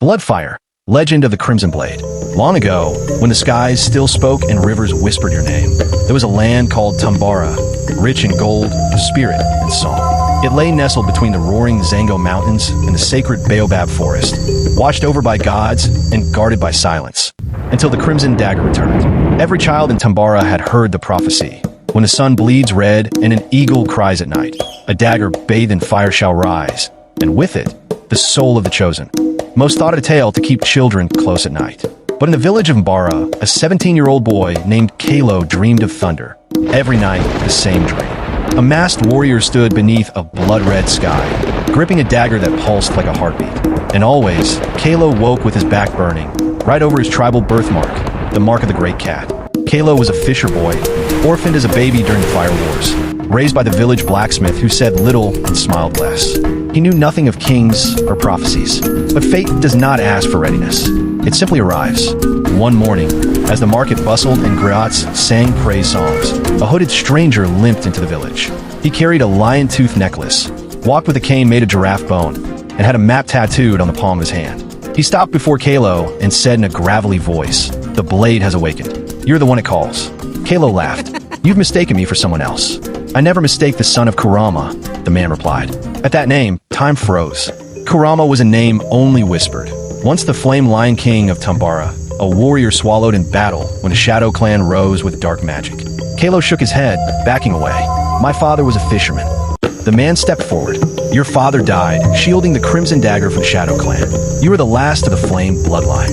Bloodfire, legend of the Crimson Blade. Long ago, when the skies still spoke and rivers whispered your name, there was a land called Tumbara, rich in gold, spirit, and song. It lay nestled between the roaring Zango Mountains and the sacred Baobab Forest, watched over by gods and guarded by silence, until the Crimson Dagger returned. Every child in Tumbara had heard the prophecy. When the sun bleeds red and an eagle cries at night, a dagger bathed in fire shall rise, and with it, the soul of the chosen. Most thought it a tale to keep children close at night. But in the village of Tumbara, a 17-year-old boy named Kaylo dreamed of thunder. Every night, the same dream. A masked warrior stood beneath a blood-red sky, gripping a dagger that pulsed like a heartbeat. And always, Kaylo woke with his back burning, right over his tribal birthmark, the mark of the Great Cat. Kaylo was a fisher boy, orphaned as a baby during the Fire Wars, raised by the village blacksmith who said little and smiled less. He knew nothing of kings or prophecies, but fate does not ask for readiness. It simply arrives. One morning, as the market bustled and griots sang praise songs, a hooded stranger limped into the village. He carried a lion-tooth necklace, walked with a cane made of giraffe bone, and had a map tattooed on the palm of his hand. He stopped before Kaylo and said in a gravelly voice, "The blade has awakened. You're the one it calls." Kaylo laughed. "You've mistaken me for someone else." "I never mistake the son of Kurama," the man replied. At that name, time froze. Kurama was a name only whispered. Once the Flame Lion King of Tumbara, a warrior swallowed in battle when a shadow clan rose with dark magic. Kaylo shook his head, backing away. "My father was a fisherman." The man stepped forward. "Your father died, shielding the Crimson Dagger from the Shadow Clan. You are the last of the Flame bloodline."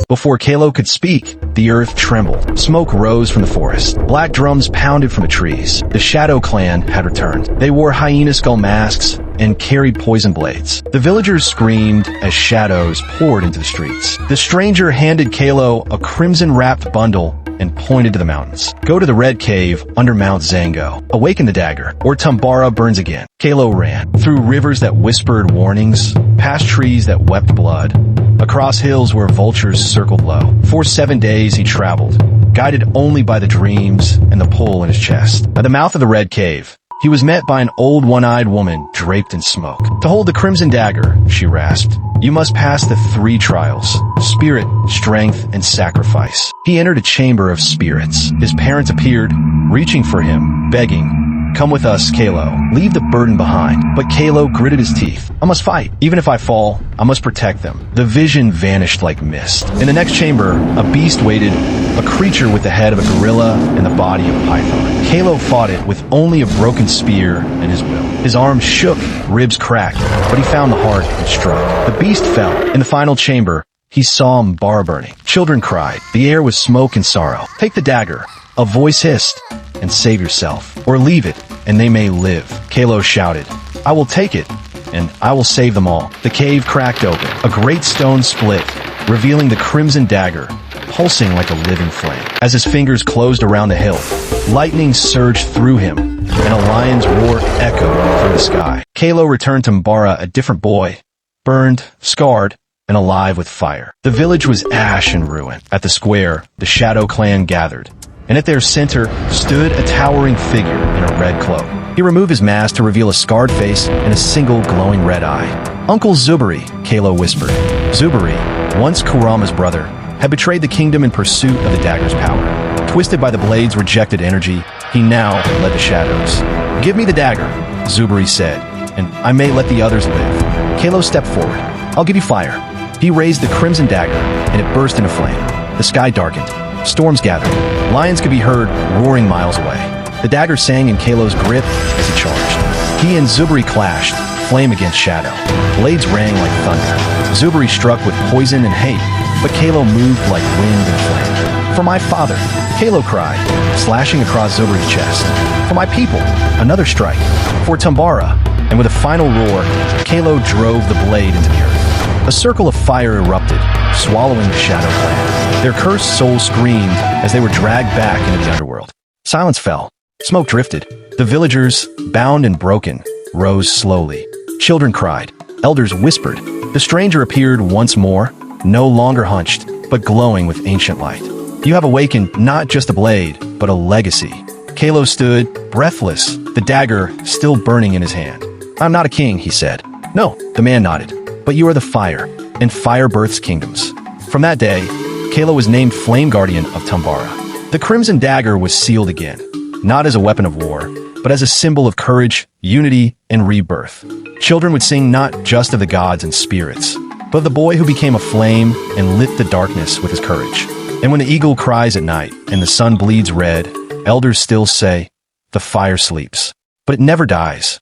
Before Kaylo could speak, the earth trembled. Smoke rose from the forest. Black drums pounded from the trees. The Shadow Clan had returned. They wore hyena skull masks and carried poison blades. The villagers screamed as shadows poured into the streets. The stranger handed Kaylo a crimson-wrapped bundle and pointed to the mountains. "Go to the Red Cave under Mount Zango. Awaken the dagger, or Tumbara burns again." Kaylo ran, through rivers that whispered warnings, past trees that wept blood, across hills where vultures circled low. For 7 days he traveled, guided only by the dreams and the pull in his chest. At the mouth of the Red Cave, he was met by an old one-eyed woman draped in smoke. "To hold the Crimson Dagger," she rasped, "you must pass the 3 trials: spirit, strength, and sacrifice." He entered a chamber of spirits. His parents appeared, reaching for him, begging, "Come with us, Kaylo. Leave the burden behind." But Kaylo gritted his teeth. "I must fight. Even if I fall, I must protect them." The vision vanished like mist. In the next chamber, a beast waited, a creature with the head of a gorilla and the body of a python. Kaylo fought it with only a broken spear and his will. His arms shook, ribs cracked, but he found the heart and struck. The beast fell. In the final chamber, he saw Tumbara burning. Children cried. The air was smoke and sorrow. "Take the dagger," a voice hissed, "and save yourself. Or leave it, and they may live." Kaylo shouted, "I will take it, and I will save them all." The cave cracked open. A great stone split, revealing the Crimson Dagger, pulsing like a living flame. As his fingers closed around the hilt, lightning surged through him, and a lion's roar echoed through the sky. Kaylo returned to Tumbara a different boy, burned, scarred, and alive with fire. The village was ash and ruin. At the square, the Shadow Clan gathered, and at their center stood a towering figure in a red cloak. He removed his mask to reveal a scarred face and a single glowing red eye. "Uncle Zubiri," Kaylo whispered. Zubiri, once Kurama's brother, had betrayed the kingdom in pursuit of the dagger's power. Twisted by the blade's rejected energy, he now led the shadows. "Give me the dagger," Zubiri said, "and I may let the others live." Kaylo stepped forward. "I'll give you fire." He raised the Crimson Dagger, and it burst into flame. The sky darkened. Storms gathered. Lions could be heard roaring miles away. The dagger sang in Kaylo's grip as he charged. He and Zubiri clashed, flame against shadow. Blades rang like thunder. Zubiri struck with poison and hate, but Kaylo moved like wind and flame. "For my father," Kaylo cried, slashing across Zubiri's chest. "For my people," another strike. "For Tumbara," and with a final roar, Kaylo drove the blade into the earth. A circle of fire erupted, swallowing the Shadow Clan. Their cursed souls screamed as they were dragged back into the underworld. Silence fell. Smoke drifted. The villagers, bound and broken, rose slowly. Children cried. Elders whispered. The stranger appeared once more, no longer hunched, but glowing with ancient light. "You have awakened not just a blade, but a legacy." Kaylo stood, breathless, the dagger still burning in his hand. "I'm not a king," he said. "No," the man nodded. "But you are the fire, and fire births kingdoms. From that day, Kaylo was named Flame Guardian of Tumbara. The Crimson Dagger was sealed again, not as a weapon of war, but as a symbol of courage, unity, and rebirth. Children would sing not just of the gods and spirits, but of the boy who became a flame and lit the darkness with his courage. And when the eagle cries at night and the sun bleeds red, elders still say, "The fire sleeps." But it never dies.